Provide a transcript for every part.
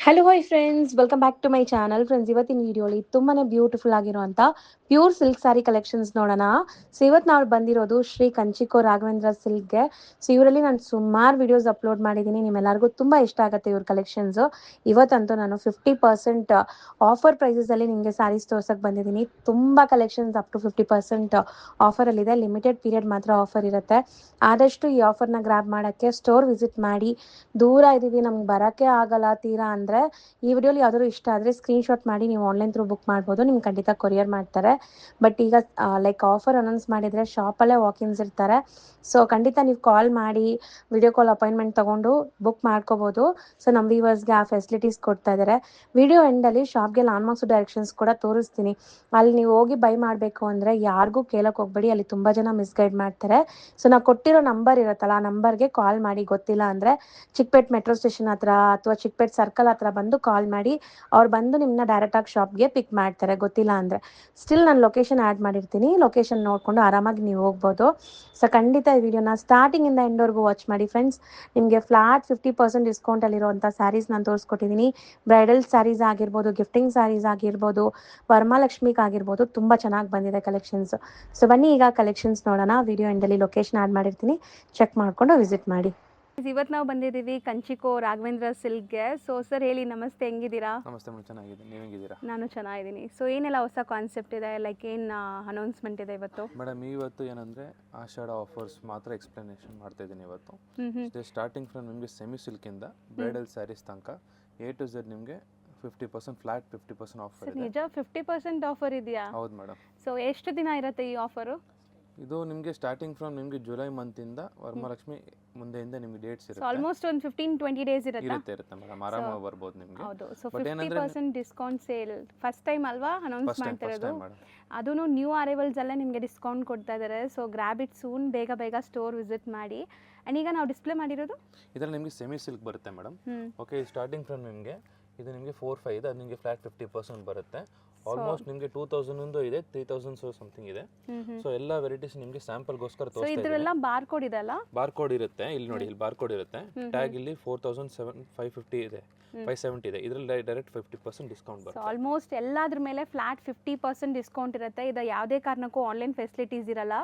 Hello hi friends, welcome back to my channel. Friends, ಇವತ್ತಿನ ವಿಡಿಯೋಲಿ ತುಂಬಾನೇ ಬ್ಯೂಟಿಫುಲ್ ಆಗಿರುವಂಥ ಪ್ಯೂರ್ ಸಿಲ್ಕ್ ಸ್ಯಾರಿ ಕಲೆಕ್ಷನ್ಸ್ ನೋಡೋಣ. ಸೊ ಇವತ್ತು ನಾವು ಬಂದಿರೋದು ಶ್ರೀ ಕಂಚಿಕೋ ರಾಘವೇಂದ್ರ ಸಿಲ್ಕ್ಗೆ. ಸೊ ಇವರಲ್ಲಿ ನಾನು ಸುಮಾರು ವಿಡಿಯೋಸ್ ಅಪ್ಲೋಡ್ ಮಾಡಿದ್ದೀನಿ. ನಿಮ್ಮೆಲ್ಲರಿಗೂ ತುಂಬ ಇಷ್ಟ ಆಗುತ್ತೆ ಇವ್ರ ಕಲೆಕ್ಷನ್ಸು. ಇವತ್ತಂತೂ ನಾನು 50% ಆಫರ್ ಪ್ರೈಸಸಲ್ಲಿ ನಿಮಗೆ ಸ್ಯಾರೀಸ್ ತೋರ್ಸಕ್ಕೆ ಬಂದಿದ್ದೀನಿ. ತುಂಬ ಕಲೆಕ್ಷನ್ಸ್ ಅಪ್ ಟು 50% ಆಫರಲ್ಲಿದೆ. ಲಿಮಿಟೆಡ್ ಪೀರಿಯಡ್ ಮಾತ್ರ ಆಫರ್ ಇರುತ್ತೆ. ಆದಷ್ಟು ಈ ಆಫರ್ನ ಗ್ರ್ಯಾಬ್ ಮಾಡೋಕ್ಕೆ ಸ್ಟೋರ್ ವಿಸಿಟ್ ಮಾಡಿ. ದೂರ ಇದ್ದೀವಿ, ನಮ್ಗೆ ಬರೋಕ್ಕೆ ಆಗಲ್ಲ ತೀರಾ ಅಂದರೆ ಈ ವಿಡಿಯೋಲಿ ಯಾವ್ದಾದ್ರು ಇಷ್ಟ ಆದರೆ ಸ್ಕ್ರೀನ್ಶಾಟ್ ಮಾಡಿ ನೀವು ಆನ್ಲೈನ್ ಥ್ರೂ ಬುಕ್ ಮಾಡ್ಬೋದು. ನಿಮ್ಗೆ ಖಂಡಿತ ಕೊರಿಯರ್ ಮಾಡ್ತಾರೆ. ಬಟ್ ಈಗ ಲೈಕ್ ಆಫರ್ ಅನೌನ್ಸ್ ಮಾಡಿದರೆ ಶಾಪಲ್ಲೇ ವಾಕಿನ್ಸ್ ಇರ್ತಾರೆ. ಸೊ ಖಂಡಿತ ನೀವು ಕಾಲ್ ಮಾಡಿ ವಿಡಿಯೋ ಕಾಲ್ ಅಪಾಯಿಂಟ್ಮೆಂಟ್ ತೊಗೊಂಡು ಬುಕ್ ಮಾಡ್ಕೋಬೋದು. ಸೊ ನಮ್ಮ ವ್ಯೂವರ್ಸ್ಗೆ ಆ ಫೆಸಿಲಿಟೀಸ್ ಕೊಡ್ತಾ ಇದ್ದಾರೆ. ವಿಡಿಯೋ ಎಂಡಲ್ಲಿ ಶಾಪ್ಗೆ ಲ್ಯಾಂಡ್ಮಾರ್ಕ್ಸ್ ಡೈರೆಕ್ಷನ್ಸ್ ಕೂಡ ತೋರಿಸ್ತೀನಿ. ಅಲ್ಲಿ ನೀವು ಹೋಗಿ ಬೈ ಮಾಡಬೇಕು ಅಂದರೆ ಯಾರಿಗೂ ಕೇಳೋಕೆ ಹೋಗ್ಬೇಡಿ, ಅಲ್ಲಿ ತುಂಬ ಜನ ಮಿಸ್ಗೈಡ್ ಮಾಡ್ತಾರೆ. ಸೊ ನಾವು ಕೊಟ್ಟಿರೋ ನಂಬರ್ ಇರುತ್ತಲ್ಲ, ಆ ನಂಬರ್ಗೆ ಕಾಲ್ ಮಾಡಿ. ಗೊತ್ತಿಲ್ಲ ಅಂದರೆ ಚಿಕ್ಕಪೇಟ್ ಮೆಟ್ರೋ ಸ್ಟೇಷನ್ ಹತ್ರ ಅಥವಾ ಚಿಕ್ಕಪೇಟ್ ಸರ್ಕಲ್ ಹತ್ರ ಬಂದು ಕಾಲ್ ಮಾಡಿ. ಅವ್ರು ಬಂದು ನಿಮ್ಮನ್ನ ಡೈರೆಕ್ಟಾಗಿ ಶಾಪ್ಗೆ ಪಿಕ್ ಮಾಡ್ತಾರೆ. ಗೊತ್ತಿಲ್ಲ ಅಂದರೆ ಸ್ಟಿಲ್ ನಾನು ಲೊಕೇಶನ್ ಆ್ಯಡ್ ಮಾಡಿರ್ತೀನಿ. ಲೊಕೇಶನ್ ನೋಡಿಕೊಂಡು ಆರಾಮಾಗಿ ನೀವು ಹೋಗ್ಬೋದು. ಸೊ ಖಂಡಿತ ಈ ವಿಡಿಯೋನ ಸ್ಟಾರ್ಟಿಂಗಿಂದ ಎಂಡ್ವರೆಗೂ ವಾಚ್ ಮಾಡಿ ಫ್ರೆಂಡ್ಸ್. ನಿಮಗೆ ಫ್ಲಾಟ್ 50% ಡಿಸ್ಕೌಂಟಲ್ಲಿರುವಂಥ ಸ್ಯಾರೀಸ್ ನಾನು ತೋರಿಸ್ಕೊಟ್ಟಿದ್ದೀನಿ. ಬ್ರೈಡಲ್ ಸ್ಯಾರೀಸ್ ಆಗಿರ್ಬೋದು, ಗಿಫ್ಟಿಂಗ್ ಸ್ಯಾರೀಸ್ ಆಗಿರ್ಬೋದು, ವರಮಹಾಲಕ್ಷ್ಮಿಗೆ ಆಗಿರ್ಬೋದು, ತುಂಬ ಚೆನ್ನಾಗಿ ಬಂದಿದೆ ಕಲೆಕ್ಷನ್ಸ್. ಸೊ ಬನ್ನಿ ಈಗ ಕಲೆಕ್ಷನ್ಸ್ ನೋಡೋಣ. ವಿಡಿಯೋ ಎಂಡಲ್ಲಿ ಲೊಕೇಶನ್ ಆ್ಯಡ್ ಮಾಡಿರ್ತೀನಿ, ಚೆಕ್ ಮಾಡಿಕೊಂಡು ವಿಸಿಟ್ ಮಾಡಿ. ಇವತ್ತು ನಾವು ಬಂದಿದ್ದೀವಿ ಕಂಚಿಕೋ ರಾಘವೇಂದ್ರ ಸಿಲ್ಕ್ಗೆ. ಸೊ ಸರ್ ಹೇಳಿ, ನಮಸ್ತೆ, ಹೆಂಗಿದ್ದೀರಾ? ನಮಸ್ತೆ ಮೇಡಮ್, ಚೆನ್ನಾಗಿದ್ದೀನಿ. ನೀವು ಹೆಂಗಿದ್ದೀರಾ? ನಾನು ಚೆನ್ನಾಗಿದ್ದೀನಿ. ಸೊ ಏನೆಲ್ಲ ಹೊಸ ಕಾನ್ಸೆಪ್ಟ್ ಇದೆ, ಲೈಕ್ ಏನು ಅನೌನ್ಸ್ಮೆಂಟ್ ಇದೆ ಇವತ್ತು? ಮೇಡಮ್, ಇವತ್ತು ಏನಂದರೆ ಆಷಾಢ ಆಫರ್ಸ್ ಮಾತ್ರ ಎಕ್ಸ್ಪ್ಲನೇಷನ್ ಮಾಡ್ತಾ ಇದ್ದೀನಿ ಇವತ್ತು. ಸ್ಟಾರ್ಟಿಂಗ್ ಫ್ರಮ್ ನಿಮಗೆ ಸೆಮಿ ಸಿಲ್ಕಿಂದ ಬ್ರೈಡಲ್ ಸ್ಯಾರೀಸ್ ತನಕ A to Z ನಿಮಗೆ 50% ಫ್ಲಾಟ್ 50% ಆಫರ್ ಇದೆ. ನಿಜ 50% ಆಫರ್ ಇದೆಯಾ? ಹೌದು ಮೇಡಮ್. ಸೊ ಎಷ್ಟು ದಿನ ಇರುತ್ತೆ ಈ ಆಫರು? ಇದು ನಿಮಗೆ ಸ್ಟಾರ್ಟಿಂಗ್ ಫ್ರಮ್ ನಿಮಗೆ ಜುಲೈ ಮಂತಿಂದ ವರಮಹಾಲಕ್ಷ್ಮಿ ಮುಂದೆಯಿಂದ ನಿಮಗೆ ಡೇಟ್ಸ್ ಇರುತ್ತೆ. ಆಲ್ಮೋಸ್ಟ್ ಒಂದು 15-20 ಡೇಸ್ ಇರುತ್ತೆ ಮೇಡಮ್, ಆರಾಮಾಗಿ ಬರ್ಬೋದು ನಿಮಗೆ. ಹೌದು. So 50% discount sale first time ಅಲ್ವಾ ಅನೌನ್ಸ್ ಮಾಡ್ತಾ ಇರೋದು? ಅದೂ ನ್ಯೂ ಅರೈವಲ್ಸ್ ಅಲ್ಲೇ ನಿಮಗೆ ಡಿಸ್ಕೌಂಟ್ ಕೊಡ್ತಾ ಇದ್ದಾರೆ. ಸೊ ಗ್ರ್ಯಾಬ್ ಇಟ್ ಸೂನ್, ಬೇಗ ಬೇಗ ಸ್ಟೋರ್ ವಿಸಿಟ್ ಮಾಡಿ. ಆ್ಯಂಡ್ ಈಗ ನಾವು ಡಿಸ್ಪ್ಲೇ ಮಾಡಿರೋದು ಇದರಲ್ಲಿ ನಿಮಗೆ ಸೆಮಿ ಸಿಲ್ಕ್ ಬರುತ್ತೆ ಮೇಡಮ್. ಓಕೆ, ಸ್ಟಾರ್ಟಿಂಗ್ ಫ್ರಮ್ ನಿಮಗೆ ಇದು ನಿಮಗೆ 4-5 ಇದೆ, ಅದು ನಿಮಗೆ ಫ್ಲಾಟ್ 50% ಬರುತ್ತೆ. ಆಲ್ಮೋಸ್ಟ್ ನಿಮಗೆ 2000 ಇದೆ, 3000 ಸಮಥಿಂಗ್ ಇದೆ. ಸೊ ಎಲ್ಲ ವೆರೈಟೀಸ್ ನಿಮಗೆ ಸ್ಯಾಂಪಲ್ಗೋಸ್ಕರ ತೋರಿಸ್ತಾ ಇದ್ದೀನಿ. ಇದರೆಲ್ಲ ಬಾರ್ ಕೋಡ್ ಇದೆಲ್ಲ? ಬಾರ್ ಕೋಡ್ ಇರುತ್ತೆ, ಇಲ್ಲಿ ನೋಡಿ, ಇಲ್ಲಿ ಬಾರ್ ಕೋಡ್ ಇರುತ್ತೆ. ಟ್ಯಾಗ್ ಇಲ್ಲಿ 4750 ಇದೆ, 570 ಇದೆ. ಇದರಲ್ಲಿ ಡೈರೆಕ್ಟ್ 50% ಡಿಸ್ಕೌಂಟ್ ಬರುತ್ತೆ. ಆಲ್ಮೋಸ್ಟ್ ಎಲ್ಲಾದ್ರ ಮೇಲೆ ಫ್ಲಾಟ್ 50% ಡಿಸ್ಕೌಂಟ್ ಇರುತ್ತೆ. ಇದು ಯಾವುದೇ ಕಾರಣಕ್ಕೂ ಆನ್ಲೈನ್ ಫೆಸಿಲಿಟೀಸ್ ಇರಲ್ಲ.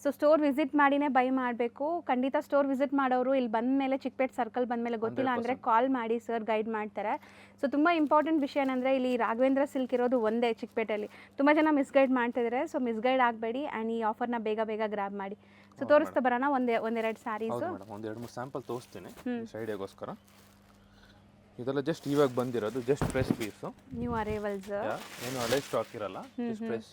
ಸೊ ಸ್ಟೋರ್ ವಿಸಿಟ್ ಮಾಡಿನೇ ಬೈ ಮಾಡಬೇಕು. ಖಂಡಿತ ಸ್ಟೋರ್ ವಿಸಿಟ್ ಮಾಡೋರು ಇಲ್ಲಿ ಬಂದ ಮೇಲೆ, ಚಿಕ್ಕಪೇಟ್ ಸರ್ಕಲ್ ಬಂದ ಮೇಲೆ ಗೊತ್ತಿಲ್ಲ ಅಂದರೆ ಕಾಲ್ ಮಾಡಿ, ಸರ್ ಗೈಡ್ ಮಾಡ್ತಾರೆ. ಸೊ ತುಂಬ ಇಂಪಾರ್ಟೆಂಟ್ ವಿಷಯ ಏನಂದರೆ ಇಲ್ಲಿ ರಾಘವೇಂದ್ರ ಸಿಲ್ಕ್ ಇರೋದು ಒಂದೇ ಚಿಕ್ಕಪೇಟೆಯಲ್ಲಿ. ತುಂಬ ಜನ ಮಿಸ್ಗೈಡ್ ಮಾಡ್ತಿದ್ದಾರೆ. ಸೊ ಮಿಸ್ಗೈಡ್ ಆಗಬೇಡಿ ಆ್ಯಂಡ್ ಈ ಆಫರ್ನ ಬೇಗ ಬೇಗ ಗ್ರ್ಯಾಬ್ ಮಾಡಿ. ಸೊ ತೋರಿಸ್ತಾ ಬರೋಣ ಒಂದೆರಡು ಸ್ಯಾರೀಸು. ಒಂದು 2-3 ಸ್ಯಾಂಪಲ್ ತೋರಿಸ್ತೀನಿ ಐಡಿಯಾಗೋಸ್ಕರ. ಇದೆಲ್ಲ ಜಸ್ಟ್ ಇವಾಗ ಬಂದಿರೋದು, just fresh piece, new arrivals, ಏನು ಹಳೆ ಸ್ಟಾಕ್ ಇರಲ್ಲ, ಜಸ್ಟ್ ಫ್ರೆಶ್.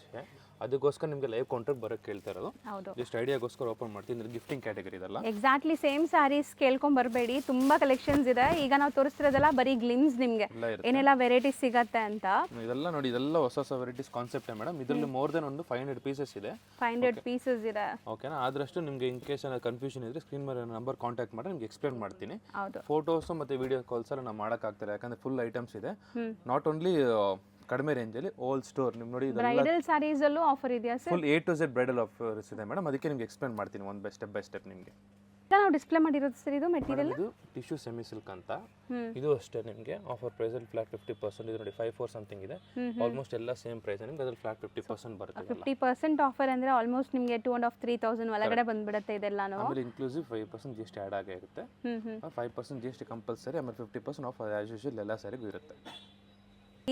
ಅದಕ್ಕೋಸ್ಕರ ನಿಮಗೆ ಲೈವ್ ಕಾಂಟ್ರಾಕ್ಟ್ ಬರೋಕ್ಕೆ ಕೇಳ್ತಾ ಇರೋದು. ಹೌದು. ಜಸ್ಟ್ ಐಡಿಯಾಗೋಸ್ಕರ ಓಪನ್ ಮಾಡ್ತೀನಿ. ಗಿಫ್ಟಿಂಗ್ ಕ್ಯಾಟಗರಿ ಇದೆಲ್ಲ. ಎಕ್ಸಾಕ್ಟ್ಲಿ ಸೇಮ್ ಸ್ಯಾರೀಸ್ ಕೇಳ್ಕೊಂಡ್ ಬರಬೇಡಿ, ತುಂಬ ಕಲೆಕ್ಷನ್ಸ್ ಇದೆ. ಈಗ ನಾವು ತೋರಿಸ್ತಿರೋದೆಲ್ಲ ಬರೀ ಗ್ಲಿಮ್ಸ್, ನಿಮಗೆ ಏನೆಲ್ಲ ವೆರೈಟೀಸ್ ಸಿಗತ್ತೆ ಅಂತ. ಇದೆಲ್ಲ ನೋಡಿ, ಇದೆಲ್ಲ ಹೊಸ ಹೊಸ ವೆರೈಟೀಸ್ ಕಾನ್ಸೆಪ್ಟ್ ಮೇಡಮ್. ಇದರಲ್ಲಿ ಮೋರ್ ದೆನ್ ಒಂದು 500 ಪೀಸಸ್ ಇದೆ. 500 ಪೀಸಸ್ ಇದೆ. ಓಕೆನಾ? ಆದಷ್ಟು ನಿಮಗೆ ಇನ್ ಕೇಸ್ ಏನಾದ್ರು ಕನ್ಫ್ಯೂಷನ್ ಇದ್ರೆ ಸ್ಕ್ರೀನ್ ಮೇಲೆ ನಂಬರ್ ಕಾಂಟ್ಯಾಕ್ಟ್ ಮಾಡಿ, ನಿಮ್ಗೆ ಎಕ್ಸ್ಪ್ಲೇನ್ ಮಾಡ್ತೀನಿ. ಫೋಟೋಸ್ ಮತ್ತೆ ವಿಡಿಯೋ ಕಾಲ್ಸ್ ಎಲ್ಲ ನಾವು ಮಾಡೋಕ್ಕಾಗ್ತಿಲ್ಲ, ಯಾಕಂದ್ರೆ ಫುಲ್ ಐಟಮ್ಸ್ ಇದೆ. ನಾಟ್ ಓನ್ಲಿ ಕಡಿಮೆ ರೇಂಜಲ್ಲಿ ಓಲ್ಡ್ ಸ್ಟೋರ್. ನಿಮ್ಗೆ ನೋಡಿ, ಬ್ರೈಡಲ್ ಸ್ಯಾರೀಸ್ ಅಲ್ಲೂ ಆಫರ್ ಇದೆಯಾ sir? Full A to Z bridal offers ಇದೆ ಮೇಡಮ್. ಅದಕ್ಕೆ ನಿಮ್ಗೆ ಎಕ್ಸ್ಪ್ಲೇನ್ ಮಾಡ್ತೀನಿ ಒಂದು ಬೈ ಸ್ಟೆಪ್ ನಿಮಗೆ. ನಾವು ಡಿಸ್ಪ್ಲೇ ಮಾಡಿರೋದು ಸರ್, ಇದು ಮೆಟೀರಿಯಲ್ ಇದು ಟಿಶ್ಯೂ ಸೆಮಿ ಸಿಲ್ಕ್ ಅಂತ. ಇದು ಅಷ್ಟೇ ನಿಮಗೆ ಆಫರ್ ಪ್ರೈಸ್ ಅಲ್ಲಿ ಫ್ಲಾಟ್ 50%. ಇದು ನೋಡಿ 54 ಸಮಥಿಂಗ್ ಇದೆ. ಆಲ್ಮೋಸ್ಟ್ ಎಲ್ಲ ಸೇಮ್ ಪ್ರೈಸ್ ನಿಮಗೆ ಅದ್ರಲ್ಲಿ ಫ್ಲಾಟ್ 50% ಬರುತ್ತೆ. 50% ಆಫರ್ ಅಂದ್ರೆ ಆಲ್ಮೋಸ್ಟ್ ನಿಮಗೆ 2,500-3,000 ಒಳಗಡೆ ಬಂದ್ಬಿಡುತ್ತೆ ಇದೆಲ್ಲಾನು. ಆಮೇಲೆ ಇನ್ಕ್ಲೂಸಿವ್ 5% GST ಆ್ಯಡ್ ಆಗಿರುತ್ತೆ. 5% GST ಕಂಪಲ್ಸರಿ. ಆಮೇಲೆ 50% ಆಫ್ ಆಸ್ ಯೂಶುವಲ್ ಎಲ್ಲ ಸಾರಿಗೂ ಇರುತ್ತೆ.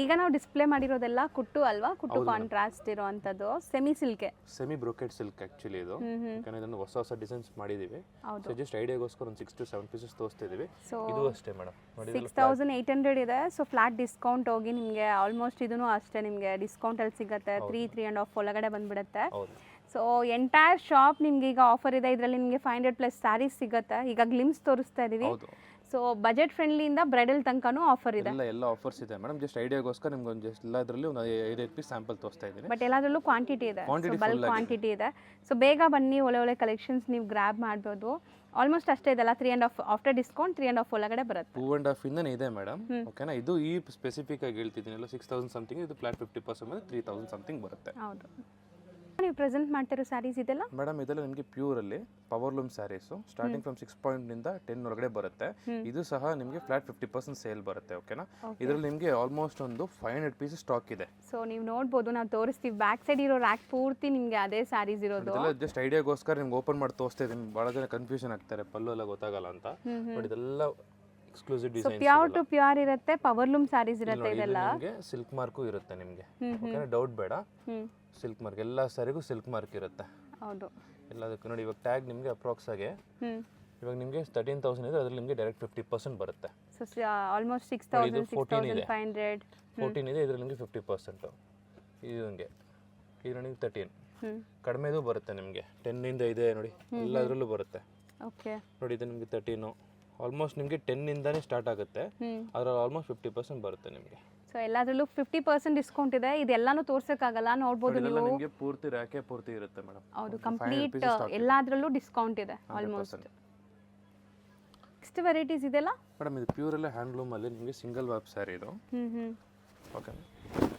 ಈಗ ನಾವು ಡಿಸ್ಪ್ಲೇ ಮಾಡಿರೋದೆಲ್ಲ ಕುಟ್ಟು ಅಲ್ವಾ? ಕುಟ್ಟು ಕಾಂಟ್ರಾಸ್ಟ್ ಇರುವಂತದ್ದು semi silk, semi brocade silk actually ಇದು. ಯಾಕಂದ್ರೆ ಇದನ್ನು ಹೊಸ ಹೊಸ ಡಿಸೈನ್ಸ್ ಮಾಡಿದೀವಿ. ಸೊ ಜಸ್ಟ್ ಐಡಿಯಾಗೋಸ್ಕರ ಒಂದು 6 to 7 ಪೀಸಸ್ ತೋರಿಸ್ತಾ ಇದೀವಿ. ಇದು ಅಷ್ಟೇ ಮೇಡಮ್, 6,800 ಇದೆ. ಸೊ ಫ್ಲಾಟ್ ಡಿಸ್ಕೌಂಟ್ ಹೋಗಿ ನಿಮಗೆ ಆಲ್ಮೋಸ್ಟ್ ಇದೂ ಅಷ್ಟೇ ನಿಮಗೆ ಡಿಸ್ಕೌಂಟ್ ಅಲ್ಲಿ ಸಿಗುತ್ತೆ. 3.5 ಒಳಗಡೆ ಬಂದ್ಬಿಡುತ್ತೆ. ಸೊ ಎಂಟೈರ್ ಶಾಪ್ ನಿಮ್ಗೆ ಈಗ ಆಫರ್ ಇದೆ. ಇದರಲ್ಲಿ ನಿಮಗೆ 500+ ಸ್ಯಾರೀಸ್ ಸಿಗುತ್ತೆ. ಈಗ ಗ್ಲಿಮ್ಸ್ ತೋರಿಸ್ತಾ ಇದೀವಿ. ಸೊ ಬಜೆಟ್ ಫ್ರೆಂಡ್ಲಿಯಿಂದ ಬ್ರೈಡಲ್ ತನಕನೂ ಆಫರ್ ಇದೆ. ಎಲ್ಲ ಆಫರ್ಸ್ ಇದೆ ಮೇಡಮ್. ಜಸ್ಟ್ ಐಡಿಯಾಗೋಸ್ಕರ ನಿಮ್ಗೆ ಒಂದು ಜಸ್ಟ್ ಎಲ್ಲದರಲ್ಲಿ ಒಂದು 5 ಪೀಸ್ ಸ್ಯಾಂಪಲ್ ತೋರಿಸ್ತಾ ಇದ್ದೀನಿ. ಬಟ್ ಎಲ್ಲದರಲ್ಲೂ ಕ್ವಾಂಟಿಟಿ ಇದೆ, ಬಲ್ಕ್ ಕ್ವಾಂಟಿಟಿ ಇದೆ. ಸೊ ಬೇಗ ಬನ್ನಿ, ಒಳ್ಳೆ ಕಲೆಕ್ಷನ್ಸ್ ನೀವು ಗ್ರ್ಯಾಬ್ ಮಾಡ್ಬೋದು. ಆಲ್ಮೋಸ್ಟ್ ಅಷ್ಟೇ ಇದೆಲ್ಲ 3.5 ಆಫ್ಟರ್ ಡಿಸ್ಕೌಂಟ್ 3.5 ಒಳಗಡೆ ಬರುತ್ತೆ. 2.5 ಇಂದನೇ ಇದೆ ಮೇಡಮ್. ಓಕೆನಾ? ಇದು ಈ ಸ್ಪೆಸಿಫಿಕ್ ಆಗಿ ಹೇಳ್ತಿದ್ದೀನಿ, 6,000 ಸಮಥಿಂಗ್. ಇದು ಫ್ಲಾಟ್ 50% ಮೇಲೆ 3,000 ಸಮಥಿಂಗ್ ಬರುತ್ತೆ. ಹೌದು. ನೀವು ಪ್ರೆಸೆಂಟ್ ಮಾಡ್ತಿರೋ ಸ್ಯಾರೀಸ್ ಇದೆಲ್ಲ ಮೇಡಮ್ ಇದೆಲ್ಲ ನಿಮಗೆ ಪ್ಯೂರಲ್ಲಿ ಪವರ್ಲೂಮ್ ಸ್ಯಾರೀಸು ಸ್ಟಾರ್ಟಿಂಗ್ ಫ್ರಮ್ 6 ಪಾಯಿಂಟಿಂದ 10 ಒಳಗಡೆ ಬರುತ್ತೆ. ಇದು ಸಹ ನಿಮಗೆ ಫ್ಲಾಟ್ 50% ಸೇಲ್ ಬರುತ್ತೆ. ಓಕೆನಾ, ಇದರಲ್ಲಿ ನಿಮಗೆ ಆಲ್ಮೋಸ್ಟ್ ಒಂದು 500 ಪೀಸಸ್ ಸ್ಟಾಕ್ ಇದೆ. ಸೊ ನೀವು ನೋಡ್ಬೋದು, ನಾವು ತೋರಿಸ್ತೀವಿ ಬ್ಯಾಕ್ ಸೈಡ್ ಇರೋ ರ್ಯಾಕ್ ಪೂರ್ತಿ ನಿಮಗೆ ಅದೇ ಸ್ಯಾರೀಸ್ ಇರೋದು. ಇದೆಲ್ಲ ಜಸ್ಟ್ ಐಡಿಯಾಗೋಸ್ಕರ ನಿಮ್ಗೆ ಓಪನ್ ಮಾಡಿ ತೋರಿಸ್ತಾ ಇದ್ದೀನಿ. ಭಾಳ ಜನ ಕನ್ಫ್ಯೂಷನ್ ಆಗ್ತಾರೆ, ಪಲ್ಲು ಎಲ್ಲ ಗೊತ್ತಾಗಲ್ಲ ಅಂತ. ಬಟ್ ಇದೆಲ್ಲ exclusive designs, pure to pure ಇರುತ್ತೆ, ಪವರ್ಲೂಮ್ ಸ್ಯಾರೀಸ್ ಇರುತ್ತೆ. ಇದೆಲ್ಲ ನಿಮಗೆ ಸಿಲ್ಕ್ ಮಾರ್ಕು ಇರುತ್ತೆ ನಿಮಗೆ. ಓಕೆನಾ, ಡೌಟ್ ಬೇಡ, ಸಿಲ್ಕ್ ಮಾರ್ಕ್ ಎಲ್ಲ ಸ್ಯಾರಿಗೂ ಸಿಲ್ಕ್ ಮಾರ್ಕ್ ಇರುತ್ತೆ. ಹೌದು, ಎಲ್ಲದಕ್ಕೂ ನೋಡಿ. ಇವಾಗ ಟ್ಯಾಗ್ ನಿಮಗೆ ಅಪ್ರಾಕ್ಸ್ ಆಗಿ ಇವಾಗ ನಿಮಗೆ 13,000 ಇದೆ, ಅದ್ರಲ್ಲಿ ನಿಮಗೆ ಡೈರೆಕ್ಟ್ 50% ಬರುತ್ತೆ. ಸೊ ಆಲ್ಮೋಸ್ಟ್ 6,000 6,500 14 ಇದೆ, ಇದ್ರಲ್ಲಿ ನಿಮಗೆ 50%. ಇದು ನಿಮಗೆ ಇದು ನನಗೆ 13 ಕಡಿಮೆದು ಬರುತ್ತೆ ನಿಮಗೆ. 10 ಇಂದ ಇದೆ ನೋಡಿ, ಎಲ್ಲದರಲ್ಲೂ ಬರುತ್ತೆ. ಓಕೆ, ನೋಡಿ ಇದು ನಿಮಗೆ 13 ಆಲ್ಮೋಸ್ಟ್ ನಿಮಗೆ 10 ಇಂದಾನೇ ಸ್ಟಾರ್ಟ್ ಆಗುತ್ತೆ. ಅದ್ರಲ್ಲಿ ಆಲ್ಮೋಸ್ಟ್ 50% ಬರುತ್ತೆ ನಿಮಗೆ. ಸೊ ಎಲ್ಲದರಲ್ಲೂ 50% ಡಿಸ್ಕೌಂಟ್ ಇದೆ. ಇದೆಲ್ಲಾನು ತೋರ್ಸಕ್ಕಾಗಲ್ಲ, ನೋಡ್ಬೋದು ನೀವು. ನಿಮಗೆ ಪೂರ್ತಿ ರ್ಯಾಕೆ ಪೂರ್ತಿ ಇರುತ್ತೆ ಮೇಡಮ್. ಹೌದು, ಕಂಪ್ಲೀಟ್ ಎಲ್ಲದರಲ್ಲೂ ಡಿಸ್ಕೌಂಟ್ ಇದೆ ಆಲ್ಮೋಸ್ಟ್. ನೆಕ್ಸ್ಟ್ ವೆರೈಟೀಸ್ ಇದೆಲ್ಲ ಮೇಡಮ್ ಇದು ಪ್ಯೂರಲ್ಲೇ ಹ್ಯಾಂಡ್ಲೂಮ್ ಅಲ್ಲಿ ನಿಮಗೆ ಸಿಂಗಲ್ ವಾಪ್ ಸ್ಯಾರಿ ಇದು. ಓಕೆ,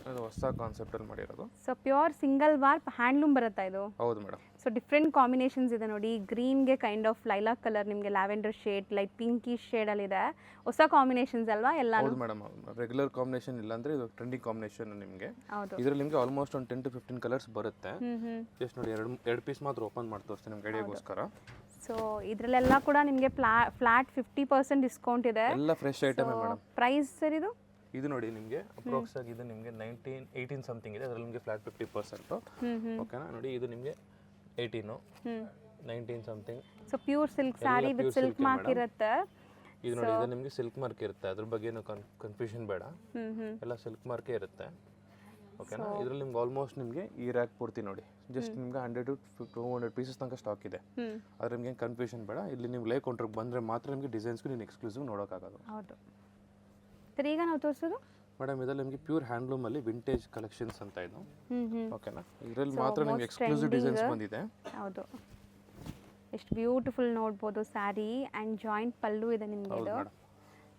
ಇದು ಹೊಸ ಕಾನ್ಸೆಪ್ಟ್ ಅಲ್ಲಿ ಮಾಡಿರೋದು. So pure single warp handloom ಬರುತ್ತಾ ಇದು? ಹೌದು ಮೇಡಮ್. ಸೊ ಡಿಫ್ರೆಂಟ್ ಕಾಂಬಿನೇಷನ್ಸ್ ಇದೆ ನೋಡಿ. ಗ್ರೀನ್ಗೆ ಕೈಂಡ್ ಆಫ್ ಲೈಲಾಕ್ ಕಲರ್, ನಿಮಗೆ ಲ್ಯಾವೆಂಡರ್ ಶೇಡ್, ಲೈಟ್ ಪಿಂಕಿಶ್ ಶೇಡಲ್ಲಿ ಇದೆ. ಹೊಸ ಕಾಂಬಿನೇಷನ್ಸ್ ಅಲ್ವಾ ಎಲ್ಲ? ಹೌದು ಮೇಡಮ್, ರೆಗ್ಯುಲರ್ ಕಾಂಬಿನೇಷನ್ ಇಲ್ಲ ಅಂದ್ರೆ ಇದು ಟ್ರೆಂಡಿಂಗ್ ಕಾಂಬಿನೇಷನ್ ನಿಮಗೆ. ಹೌದು, ಇದರಲ್ಲಿ ನಿಮಗೆ ಆಲ್ಮೋಸ್ಟ್ ಒಂದು 10 to 15 ಕಲರ್ಸ್ ಬರುತ್ತೆ. ಜಸ್ಟ್ ನೋಡಿ ಎರಡು ಪೀಸ್ ಮಾತ್ರ ಓಪನ್ ಮಾಡಿ ತೋರಿಸ್ತೀನಿ ನಿಮ್ಗೆ ಐಡಿಯಾಗೋಸ್ಕರ. ಸೊ ಇದರಲ್ಲೆಲ್ಲ ಕೂಡ ನಿಮಗೆ ಫ್ಲಾಟ್ 50% ಡಿಸ್ಕೌಂಟ್ ಇದೆ. ಎಲ್ಲ fresh item madam. Price sir ಇದು ನೋಡಿ ನಿಮಗೆ ಅಪ್ರಾಕ್ಸ್ ಆಗಿ ಇದು ನಿಮಗೆ 18 ಸಮಥಿಂಗ್ ಇದೆ, ಅದರಲ್ಲಿ ನಿಮಗೆ ಫ್ಲಾಟ್ 50%. ಓಕೆನಾ, ನೋಡಿ ಇದು ನಿಮಗೆ 18 19 something. So pure silk sari with silk mark ಇರುತ್ತೆ. ಇದು ನೋಡಿ ಇದು ನಿಮಗೆ ಸಿಲ್ಕ್ ಮಾರ್ಕ್ ಇರುತ್ತೆ, ಅದ್ರ ಬಗ್ಗೆ ಏನು ಕನ್ಫ್ಯೂಷನ್ ಬೇಡ, ಎಲ್ಲ ಸಿಲ್ಕ್ ಮಾರ್ಕೇ ಇರುತ್ತೆ. ಓಕೆನಾ, ಇದರಲ್ಲಿ ನಿಮ್ಗೆ ಆಲ್ಮೋಸ್ಟ್ ನಿಮಗೆ ಈ ರ್ಯಾಕ್ ಪೂರ್ತಿ ನೋಡಿ ಜಸ್ಟ್ ನಿಮ್ಗೆ 100 to 200 ಪೀಸಸ್ ತನಕ ಸ್ಟಾಕ್ ಇದೆ. ಅದ್ರ ನಿಮ್ಗೆ ಕನ್ಫ್ಯೂಷನ್ ಬೇಡ. ಇಲ್ಲಿ ನೀವು ಲೇ ಕೌಂಟರ್ಗೆ ಬಂದರೆ ಮಾತ್ರ ನಿಮಗೆ ಡಿಸೈನ್ಸ್ಗೂ ನೀವು ಎಕ್ಸ್ಕ್ಲೂಸಿವ್ ನೋಡೋಕ್ಕಾಗೋದು. ಹೌದು, ಈಗ ನಾವು ತೋರಿಸೋದು ಮೇಡಮ್ ಇದರಲ್ಲಿ ನಿಮಗೆ ಪ್ಯೂರ್ ಹ್ಯಾಂಡ್ಲೂಮ್ ಅಲ್ಲಿ ವಿಂಟೇಜ್ ಕಲೆಕ್ಷನ್ಸ್ ಅಂತ ಇದು. ಓಕೆನಾ, ಇದರಲ್ಲಿ ಮಾತ್ರ ನಿಮಗೆ ಎಕ್ಸ್ಕ್ಲೂಸಿವ್ ಡಿಸೈನ್ಸ್ ಬಂದಿದೆ. ಹೌದು, ಎಷ್ಟು ಬ್ಯೂಟಿಫುಲ್ ನೋಡ್ಬೋದು ಸ್ಯಾರಿ ಆ್ಯಂಡ್ ಜಾಯಿಂಟ್ ಪಲ್ಲು ಇದೆ ನಿಮಗೆ ಇದು.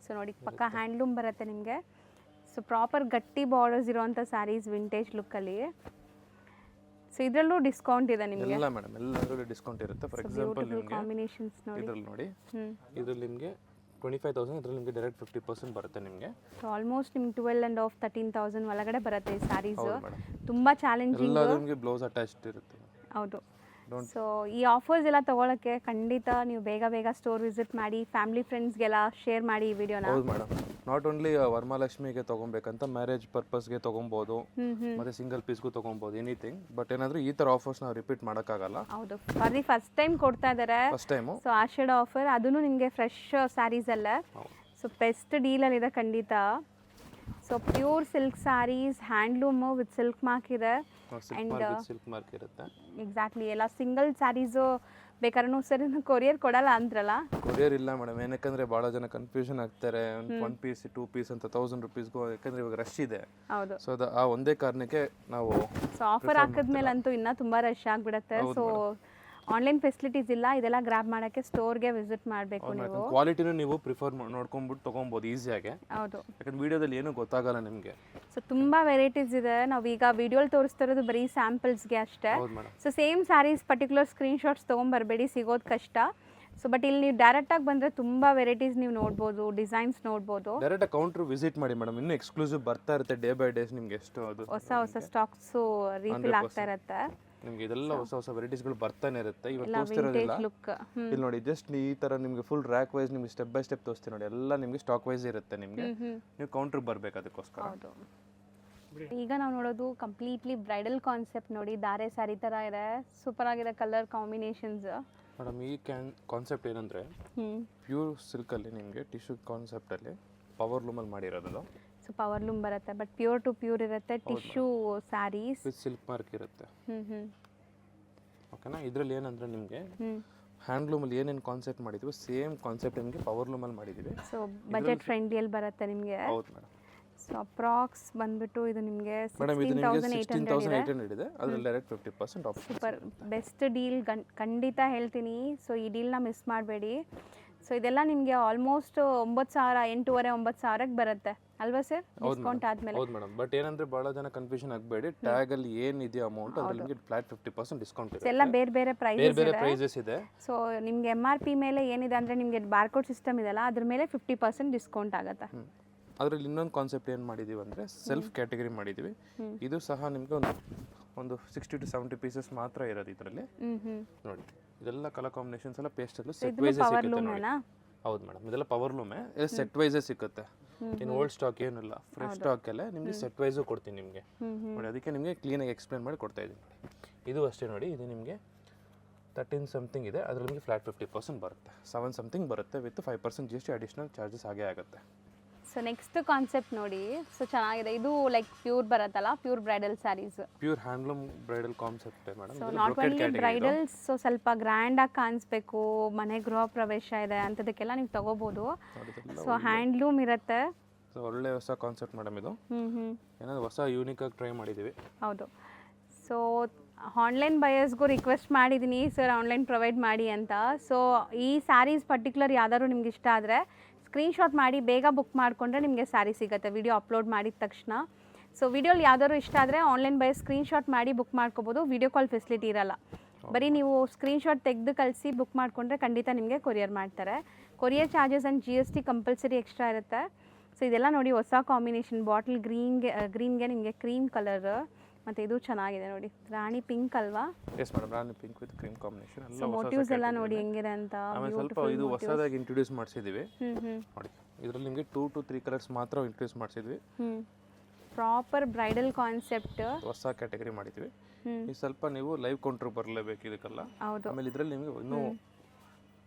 ಸೊ ನೋಡಿ, ಪಕ್ಕ ಹ್ಯಾಂಡ್ಲೂಮ್ ಬರುತ್ತೆ ನಿಮಗೆ. ಸೊ ಪ್ರಾಪರ್ ಗಟ್ಟಿ ಬಾರ್ಡರ್ಸ್ ಇರೋವಂಥ ಸ್ಯಾರೀಸ್ ವಿಂಟೇಜ್ ಲುಕ್ಕಲ್ಲಿ. ಸೊ ಇದರಲ್ಲೂ ಡಿಸ್ಕೌಂಟ್ ಇದೆ ನಿಮಗೆ. ಎಲ್ಲ ಮೇಡಮ್ ಎಲ್ಲದರಲ್ಲೂ ಡಿಸ್ಕೌಂಟ್ ಇರುತ್ತೆ. ಫಾರ್ ಎಕ್ಸಾಂಪಲ್ ನಿಮಗೆ ಕಾಂಬಿನೇಷನ್ಸ್ ನೋಡಿ, ಇದರಲ್ಲಿ ನೋಡಿ, ಇದರಲ್ಲಿ ನಿಮಗೆ 25,000, ಇದರಲ್ಲಿ ನಿಮಗೆ ಡೈರೆಕ್ಟ್ 50% ಬರುತ್ತೆ ನಿಮಗೆ. ಸೊ ಆಲ್ಮೋಸ್ಟ್ ನಿಮ್ಗೆ 12,500 13,000 ಒಳಗಡೆ ಬರುತ್ತೆ ಈ ಸ್ಯಾರೀಸ್. ತುಂಬ ಚಾಲೆಂಜಿಂಗ್. ಎಲ್ಲ ನಿಮಗೆ ಬ್ಲೌಸ್ ಅಟ್ಯಾಚ್ಡ್ ಇರುತ್ತೆ. ಹೌದು. ಸೊ ಈ ಆಫರ್ಸ್ ಎಲ್ಲ ತೊಗೊಳಕ್ಕೆ ಖಂಡಿತ ನೀವು ಬೇಗ ಬೇಗ ಸ್ಟೋರ್ ವಿಸಿಟ್ ಮಾಡಿ, ಫ್ಯಾಮಿಲಿ ಫ್ರೆಂಡ್ಸ್ಗೆಲ್ಲ ಶೇರ್ ಮಾಡಿ ಈ ವಿಡಿಯೋನ. ಹೌದು ಮೇಡಮ್, ನಾಟ್ ಓನ್ಲಿ ವರಮಹಾಲಕ್ಷ್ಮಿಗೆ ತೊಗೊಬೇಕಂತ ಮ್ಯಾರೇಜ್ ಪರ್ಪಸ್ಗೆ ತೊಗೊಬೋದು, ಮತ್ತೆ ಸಿಂಗಲ್ ಪೀಸ್ಗೂ ತೊಗೊಬೋದು, ಎನಿಥಿಂಗ್. ಬಟ್ ಏನಾದರೂ ಈ ಥರ ಆಫರ್ಸ್ ನಾವು ರಿಪೀಟ್ ಮಾಡೋಕ್ಕಾಗಲ್ಲ. ಹೌದು, ಅದು ಫಸ್ಟ್ ಟೈಮ್ ಕೊಡ್ತಾ ಇದ್ದಾರೆ. First time. So Ashadha offer, ಅದೂ ನಿಮಗೆ ಫ್ರೆಶ್ ಸ್ಯಾರೀಸ್ ಅಲ್ಲ. ಸೊ ಬೆಸ್ಟ್ ಡೀಲಲ್ಲಿದೆ ಖಂಡಿತ. So pure silk saris, handloom with silk mark ಇದೆ. ಸಿಲ್ಕ್ ಮಾರ್ಕ್ ಇರುತ್ತೆ. ಎಕ್ಸಾಕ್ಟ್ಲಿ, ಎಲ್ಲ ಸಿಂಗಲ್ ಸ್ಯಾರೀಸು ಬೇಕಾದ್ರೂ ಸರಿ ಕೊರಿಯರ್ ಕೊಡಲ್ಲ ಅಂದ್ರಲ್ಲ? ಕೊರಿಯರ್ ಇಲ್ಲ ಮೇಡಮ್, ಏನಕ್ಕಂದ್ರೆ ಭಾಳ ಜನ ಕನ್ಫ್ಯೂಷನ್ ಆಗ್ತಾರೆ. 1 ಪೀಸ್ 2 ಪೀಸ್ ಅಂತ 1000 ರೂಪೀಸ್ಗೂ, ಯಾಕಂದ್ರೆ ಇವಾಗ ರಶ್ ಇದೆ. ಹೌದು. ಸೊ ಆ ಒಂದೇ ಕಾರಣಕ್ಕೆ ನಾವು ಸೊ ಆಫರ್ ಹಾಕಿದ್ಮೇಲೆ ಅಂತೂ ಇನ್ನೂ ತುಂಬ ರಶ್ ಆಗಿಬಿಡುತ್ತೆ. ಸೊ ಆನ್ಲೈನ್ ಫೆಸಿಲಿಟೀಸ್ ಇಲ್ಲ, ಇದೆಲ್ಲ ಗ್ರಾಬ್ ಮಾಡೋಕ್ಕೆ ಸ್ಟೋರ್ಗೆ ವಿಸಿಟ್ ಮಾಡಬೇಕು ನೀವು. ಕ್ವಾಲಿಟಿನೂ ನೀವು ಪ್ರಿಫರ್ ನೋಡ್ಕೊಂಡ್ಬಿಟ್ಟು ತೊಗೊಬೋದು ಈಸಿಯಾಗಿ. ಹೌದು, ಯಾಕಂದ್ರೆ ವಿಡಿಯೋದಲ್ಲಿ ಏನೂ ಗೊತ್ತಾಗಲ್ಲ ನಿಮಗೆ. ಸೊ ತುಂಬ ವೆರೈಟೀಸ್ ಇದೆ. ನಾವೀಗ ವಿಡಿಯೋಲಿ ತೋರಿಸ್ತಾ ಇರೋದು ಬರೀ ಸ್ಯಾಂಪಲ್ಸ್ಗೆ ಅಷ್ಟೇ. So same sarees particular screenshots ತೊಗೊಂಬರ್ಬೇಡಿ, ಸಿಗೋದು ಕಷ್ಟ. ಸೊ ಬಟ್ ಇಲ್ಲಿ ನೀವು ಡೈರೆಕ್ಟಾಗಿ ಬಂದರೆ ತುಂಬ ವೆರೈಟೀಸ್ ನೀವು ನೋಡ್ಬೋದು, ಡಿಸೈನ್ಸ್ ನೋಡ್ಬೋದು. ಡೈರೆಕ್ಟಾಗಿ ಕೌಂಟರ್ ವಿಸಿಟ್ ಮಾಡಿ ಮೇಡಮ್, ಇನ್ನೂ ಎಕ್ಸ್ಕ್ಲೂಸಿವ್ ಬರ್ತಾ ಇರುತ್ತೆ ಡೇ ಬೈ ಡೇಸ್. ನಿಮ್ಗೆ ಎಷ್ಟು ಅದು ಹೊಸ ಸ್ಟಾಕ್ಸು ರೀಫಿಲ್ ಆಗ್ತಾ ಇರುತ್ತೆ ನಿಮ್ಗೆ. ಇದೆಲ್ಲ ಹೊಸ ವೆರೈಟೀಸ್ಗಳು ಬರ್ತಾನೆ ಇರುತ್ತೆ. ಇವತ್ತು ತೋರಿಸ್ತಿರೋದಿಲ್ಲ, ಇಲ್ಲಿ ನೋಡಿ ಜಸ್ಟ್ ಈ ಥರ ನಿಮಗೆ ಫುಲ್ ರ್ಯಾಕ್ ವೈಸ್ ನಿಮ್ಗೆ ಸ್ಟೆಪ್ ಬೈ ಸ್ಟೆಪ್ ತೋರಿಸ್ತೀನಿ ನೋಡಿ. ಎಲ್ಲ ನಿಮಗೆ ಸ್ಟಾಕ್ ವೈಸ್ ಇರುತ್ತೆ ನಿಮಗೆ, ನೀವು ಕೌಂಟರ್ಗೆ ಬರಬೇಕು ಅದಕ್ಕೋಸ್ಕರ. ಹೌದು. ಈಗ ನಾವು ನೋಡೋದು ಕಂಪ್ಲೀಟ್ಲಿ ಬ್ರೈಡಲ್ ಕಾನ್ಸೆಪ್ಟ್ ನೋಡಿ. ಧಾರೆ ಸ್ಯಾರಿ ಥರ ಇದೆ, ಸೂಪರ್ ಆಗಿದೆ ಕಲರ್ ಕಾಂಬಿನೇಷನ್ಸ್. ಮೇಡಮ್ ಈ ಕಾನ್ಸೆಪ್ಟ್ ಏನಂದರೆ ಪ್ಯೂರ್ ಸಿಲ್ಕಲ್ಲಿ ನಿಮಗೆ ಟಿಶ್ಯೂ ಕಾನ್ಸೆಪ್ಟಲ್ಲಿ ಪವರ್ ಲೂಮಲ್ಲಿ ಮಾಡಿರೋದು. ಸೊ ಪವರ್ ಲೂಮ್ ಬರುತ್ತೆ, ಬಟ್ ಪ್ಯೂರ್ ಟು ಪ್ಯೂರ್ ಇರುತ್ತೆ. Tissue saris with silk mark ಇರುತ್ತೆ. ಓಕೆನಾ, ಇದರಲ್ಲಿ ಏನಂದರೆ ನಿಮಗೆ ಹ್ಯಾಂಡ್ಲೂಮಲ್ಲಿ ಏನೇನು ಕಾನ್ಸೆಪ್ಟ್ ಮಾಡಿದ್ವಿ ಸೇಮ್ ಕಾನ್ಸೆಪ್ಟ್ ನಿಮಗೆ ಪವರ್ ಲೂಮಲ್ಲಿ ಮಾಡಿದ್ದೀವಿ. ಸೊ ಬಜೆಟ್ ಫ್ರೆಂಡ್ಲಿಯಲ್ಲಿ ಬರುತ್ತೆ ನಿಮಗೆ. ಹೌದು ಮೇಡಮ್. ಸೊ ಅಪ್ರಾಕ್ಸ್ ಬಂದ್ಬಿಟ್ಟು ಇದು ನಿಮಗೆ ಮೇಡಮ್ ಇದು ನಿಮಗೆ 16,800 ಇದೆ, ಅದರಲ್ಲಿ direct 50% of. Super best deal ಖಂಡಿತ ಹೇಳ್ತೀನಿ. ಸೊ ಈ ಡೀಲ್ನ ಮಿಸ್ ಮಾಡಬೇಡಿ. ಸೊ ಇದೆಲ್ಲ ನಿಮಗೆ ಆಲ್ಮೋಸ್ಟ್ 9,000 8,500 9,000ಕ್ಕೆ ಬರುತ್ತೆ ಅಲ್ವಾ ಸರ್ ಡಿಸ್ಕೌಂಟ್ ಆದಮೇಲೆ? ಹೌದು ಮೇಡಮ್, ಬಟ್ ಏನಂದ್ರೆ ಭಾಳ ಜನ ಕನ್ಫ್ಯೂಷನ್ ಆಗಬೇಡಿ, ಟ್ಯಾಗ್ ಅಲ್ಲಿ ಏನಿದೆಯೋ ಅಮೌಂಟ್ ಅದ್ರಲ್ಲಿ ನಿಮಗೆ ಫ್ಲಾಟ್ 50% ಡಿಸ್ಕೌಂಟ್ ಇದೆ. ಎಲ್ಲ ಬೇರೆ ಬೇರೆ ಪ್ರೈಸಸ್ ಇದೆ. ಸೊ ನಿಮಗೆ MRP ಮೇಲೆ ಏನಿದೆ ಅಂದರೆ ನಿಮಗೆ ಬಾರ್ಕೋಡ್ ಸಿಸ್ಟಮ್ ಇದೆಲ್ಲ ಅದ್ರ ಮೇಲೆ 50% ಡಿಸ್ಕೌಂಟ್ ಆಗುತ್ತೆ. ಅದರಲ್ಲಿ ಇನ್ನೊಂದು ಕಾನ್ಸೆಪ್ಟ್ ಏನು ಮಾಡಿದ್ದೀವಿ ಅಂದರೆ ಸೆಲ್ಫ್ ಕ್ಯಾಟಗರಿ ಮಾಡಿದ್ದೀವಿ. ಇದು ಸಹ ನಿಮಗೆ ಒಂದು 60 to 70 ಪೀಸಸ್ ಮಾತ್ರ ಇರೋದು ಇದರಲ್ಲಿ. ನೋಡಿ ಇದೆಲ್ಲ ಕಲರ್ ಕಾಂಬಿನೇಷನ್ಸ್ ಎಲ್ಲ ಪೇಸ್ಟಲ್ಲೂ ಸೆಟ್ ವೈಸೇ ಸಿಗುತ್ತೆ ನೋಡಿ. ಹೌದು ಮೇಡಮ್, ಇದೆಲ್ಲ ಪವರ್ ಲೂಮೆ, ಇದು ಸೆಟ್ ವೈಸೇ ಸಿಗುತ್ತೆ. ಇನ್ನು ಓಲ್ಡ್ ಸ್ಟಾಕ್ ಏನಿಲ್ಲ, ಫ್ರೆಶ್ ಸ್ಟಾಕ್ ಎಲ್ಲ ನಿಮಗೆ ಸೆಟ್ ವೈಸು ಕೊಡ್ತೀನಿ ನಿಮಗೆ ನೋಡಿ. ಅದಕ್ಕೆ ನಿಮಗೆ ಕ್ಲೀನಾಗಿ ಎಕ್ಸ್ಪ್ಲೇನ್ ಮಾಡಿ ಕೊಡ್ತಾ ಇದ್ದೀನಿ ನೋಡಿ. ಇದು ಅಷ್ಟೇ ನೋಡಿ, ಇದು ನಿಮಗೆ 13 ಸಮಥಿಂಗ್ ಇದೆ, ಅದರಲ್ಲಿ ನಿಮಗೆ ಫ್ಲಾಟ್ 50% ಬರುತ್ತೆ. 7 ಸಮಥಿಂಗ್ ಬರುತ್ತೆ ವಿತ್ 5% GST ಅಡಿಷನಲ್ ಚಾರ್ಜಸ್ ಆಗೇ ಆಗುತ್ತೆ. ಸೊ ನೆಕ್ಸ್ಟ್ ಕಾನ್ಸೆಪ್ಟ್ ನೋಡಿ, ಸೊ ಚೆನ್ನಾಗಿದೆ. ಇದು ಲೈಕ್ ಪ್ಯೂರ್ ಬರುತ್ತಲ್ಲ, pure bridal saris, pure handloom bridal concept madam. So not only bridals, so ಸ್ವಲ್ಪ ಗ್ರ್ಯಾಂಡಾಗಿ ಕಾಣಿಸ್ಬೇಕು, ಮನೆ ಗೃಹ ಪ್ರವೇಶ ಇದೆ ಅಂಥದಕ್ಕೆಲ್ಲ ನೀವು ತಗೋಬೋದು. ಸೊ ಹ್ಯಾಂಡ್ಲೂಮ್ ಇರುತ್ತೆ. ಸೊ ಒಳ್ಳೆ ಹೊಸ ಕಾನ್ಸೆಪ್ಟ್ ಮೇಡಮ್ ಇದು. ಏನಾದ್ರು ಹೊಸ ಯೂನಿಕ್ ಆಗಿ ಟ್ರೈ ಮಾಡಿದ್ದೀವಿ. ಹೌದು. ಸೊ ಆನ್ಲೈನ್ ಬಯರ್ಸ್ಗೂ ರಿಕ್ವೆಸ್ಟ್ ಮಾಡಿದ್ದೀನಿ ಸರ್ ಆನ್ಲೈನ್ ಪ್ರೊವೈಡ್ ಮಾಡಿ ಅಂತ. ಸೊ ಈ ಸ್ಯಾರೀಸ್ ಪರ್ಟಿಕ್ಯುಲರ್ ಯಾವ್ದಾದ್ರು ನಿಮ್ಗೆ ಇಷ್ಟ ಆದರೆ ಸ್ಕ್ರೀನ್ಶಾಟ್ ಮಾಡಿ ಬೇಗ ಬುಕ್ ಮಾಡಿಕೊಂಡ್ರೆ ನಿಮಗೆ ಸ್ಯಾರಿ ಸಿಗುತ್ತೆ ವಿಡಿಯೋ ಅಪ್ಲೋಡ್ ಮಾಡಿದ ತಕ್ಷಣ. ಸೊ ವಿಡಿಯೋಲಿ ಯಾವ್ದಾದ್ರು ಇಷ್ಟ ಆದರೆ ಆನ್ಲೈನ್ ಬೈ ಸ್ಕ್ರೀನ್ಶಾಟ್ ಮಾಡಿ ಬುಕ್ ಮಾಡ್ಕೋಬೋದು. ವಿಡಿಯೋ ಕಾಲ್ ಫೆಸಿಲಿಟಿ ಇರಲ್ಲ, ಬರೀ ನೀವು ಸ್ಕ್ರೀನ್ಶಾಟ್ ತೆಗೆದು ಕಳಿಸಿ ಬುಕ್ ಮಾಡಿಕೊಂಡ್ರೆ ಖಂಡಿತ ನಿಮಗೆ ಕೊರಿಯರ್ ಮಾಡ್ತಾರೆ. Courier charges and GST compulsory extra ಇರುತ್ತೆ. ಸೊ ಇದೆಲ್ಲ ನೋಡಿ ಹೊಸ ಕಾಂಬಿನೇಷನ್, ಬಾಟಲ್ ಗ್ರೀನ್ಗೆ ನಿಮಗೆ ಕ್ರೀಮ್ ಕಲರ್, ಮತ್ತು ಇದು ಚೆನ್ನಾಗಿದೆ ನೋಡಿ, ರಾಣಿ ಪಿಂಕ್ ಅಲ್ವಾ? Yes madam, Rani pink with cream combination ಎಲ್ಲ ಮೋಟಿವ್ಸ್ ಎಲ್ಲ ನೋಡಿ ಹೆಂಗಿದೆ ಅಂತ. ಸ್ವಲ್ಪ ಇದು ಹೊಸದಾಗಿ ಇಂಟ್ರೊಡ್ಯೂಸ್ ಮಾಡಿಸಿದ್ದೀವಿ ನೋಡಿ. ಇದರಲ್ಲಿ ನಿಮಗೆ 2 to 3 ಕಲರ್ಸ್ ಮಾತ್ರ ಇಂಟ್ರೊಡ್ಯೂಸ್ ಮಾಡಿಸಿದ್ವಿ. ಪ್ರಾಪರ್ ಬ್ರೈಡಲ್ ಕಾನ್ಸೆಪ್ಟ್ ಹೊಸ ಕ್ಯಾಟಗರಿ ಮಾಡಿದ್ವಿ. ಈ ಸ್ವಲ್ಪ ನೀವು ಲೈವ್ ಕೌಂಟರ್ ಬರಲೇಬೇಕು ಇದಕ್ಕೆಲ್ಲ. ಆಮೇಲೆ ಇದರಲ್ಲಿ ನಿಮಗೆ ಇನ್ನೂ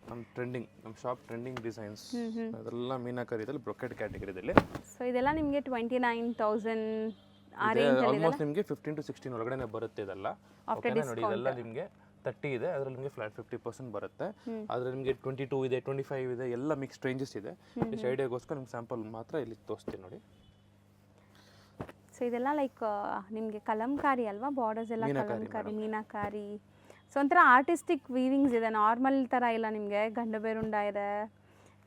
ನಮ್ಮ ಟ್ರೆಂಡಿಂಗ್, ನಮ್ಮ ಶಾಪ್ ಟ್ರೆಂಡಿಂಗ್ ಡಿಸೈನ್ಸ್ ಅದೆಲ್ಲ ಮೀನಾಕರಿದಲ್ಲಿ ಬ್ರೊಕೆಟ್ ಕ್ಯಾಟಗರಿದಲ್ಲಿ. ಸೊ ಇದೆಲ್ಲ ನಿಮಗೆ 29,000 ಆ ರೇಂಜ್ ಅಲ್ಲಿ ಆಲ್ಮೋಸ್ಟ್ ನಿಮಗೆ 15 to 16 ಒಳಗಡೆ ಬರುತ್ತೆ ಇದೆಲ್ಲ. ಓಕೆನಾ ನೋಡಿ, ಇದೆಲ್ಲ ನಿಮಗೆ 30 ಇದೆ, ಅದರಲ್ಲಿ ನಿಮಗೆ ಫ್ಲಾಟ್ 50% ಬರುತ್ತೆ. ಅದರಲ್ಲಿ ನಿಮಗೆ 22 ಇದೆ, 25 ಇದೆ, ಎಲ್ಲ ಮಿಕ್ಸ್ ರೇಂಜಸ್ ಇದೆ. ಇಷ್ಟು ಐಡಿಯಾಗೋಸ್ಕರ ನಿಮ್ಗೆ ಸ್ಯಾಂಪಲ್ ಮಾತ್ರ ಇಲ್ಲಿ ತೋರಿಸ್ತೀನಿ ನೋಡಿ. ಸೊ ಇದೆಲ್ಲ ಲೈಕ್ ನಿಮಗೆ ಕಲಂಕಾರಿ ಅಲ್ವಾ? ಬಾರ್ಡರ್ಸ್ ಎಲ್ಲ ಕಲಂಕಾರಿ, ಮೀನಾಕಾರಿ. ಸೊ ಒಂಥರ ಆರ್ಟಿಸ್ಟಿಕ್ ವೀವಿಂಗ್ಸ್ ಇದೆ, ನಾರ್ಮಲ್ ಥರ ಇಲ್ಲ. ನಿಮಗೆ ಗಂಡಬೇರುಂಡ ಇದೆ.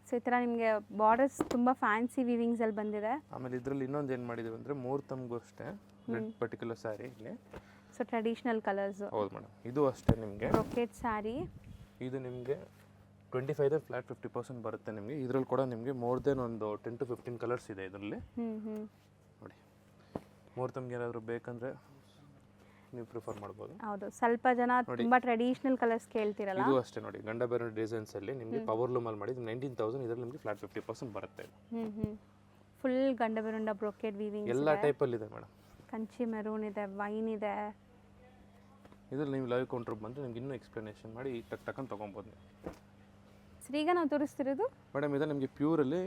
ಸೊ ಈ ಥರ ನಿಮಗೆ ಬಾರ್ಡರ್ಸ್ ತುಂಬ ಫ್ಯಾನ್ಸಿ ವೀವಿಂಗ್ಸಲ್ಲಿ ಬಂದಿದೆ. ಆಮೇಲೆ ಇದರಲ್ಲಿ ಇನ್ನೊಂದು ಏನು ಮಾಡಿದ್ದೀವಿ ಅಂದರೆ ಮುಹೂರ್ತಮ್ಗೂ ಅಷ್ಟೇ ರೆಡ್ ಪರ್ಟಿಕ್ಯುಲರ್ ಸ್ಯಾರಿ ಇಲ್ಲಿ. So traditional colours. ಹೌದು ಮೇಡಮ್, ಇದು ಅಷ್ಟೇ ನಿಮಗೆ ಬ್ರೊಕೆಟ್ ಸ್ಯಾರಿ. ಇದು ನಿಮಗೆ 25 ಫ್ಲಾಟ್ 50% ಬರುತ್ತೆ ನಿಮಗೆ. ಇದರಲ್ಲಿ ಕೂಡ ನಿಮಗೆ ಮೋರ್ ದೆನ್ ಒಂದು 10 to 15 ಕಲರ್ಸ್ ಇದೆ ಇದರಲ್ಲಿ ನೋಡಿ. ಮುಹೂರ್ತಮ್ಗೆ ಏನಾದರೂ ಬೇಕಂದರೆ ನೀವು ಪ್ರಿಫರ್ ಮಾಡ್ಬೋದು. ಹೌದು, ಸ್ವಲ್ಪ ಜನ ತುಂಬಾ ಟ್ರೆಡಿಷನಲ್ ಕಲರ್ಸ್ ಕೇಳ್ತಿರಲ್ಲ. ಇದು ಅಷ್ಟೇ ನೋಡಿ, ಗಂಡಬೇರು ಡಿಸೈನ್ಸ್ ಅಲ್ಲಿ ನಿಮಗೆ ಪವರ್ ಲೂಮ್ ಅಲ್ಲಿ ಮಾಡಿದ್ದು 19,000. ಇದರಲ್ಲಿ ನಿಮಗೆ ಫ್ಲಾಟ್ 50% ಬರುತ್ತೆ. ಫುಲ್ ಗಂಡಬೇರುಂಡ ಬ್ರೊಕೆಟ್ ವೀವಿಂಗ್ ಎಲ್ಲ ಟೈಪ್ ಅಲ್ಲಿ ಇದೆ ಮೇಡಮ್. ಕಂಚಿ ಮೆರೂನ್ ಇದೆ, ವೈನ್ ಇದೆ. ಇದರಲ್ಲಿ ನೀವು ಲೈವ್ ಕೌಂಟರ್ ಬಂದು ನಿಮ್ಗೆ ಇನ್ನೂ ಎಕ್ಸ್ಪ್ಲನೇಷನ್ ಮಾಡಿ ಟಕ್ ಟಕ್ ಅಂತ ತಗೊಬೋದು. ಈಗ ನಾವು ತೋರಿಸ್ತಿರೋದು ಮೇಡಮ್ ಇದು ನಿಮಗೆ ಪ್ಯೂರ್ ಅಲ್ಲಿ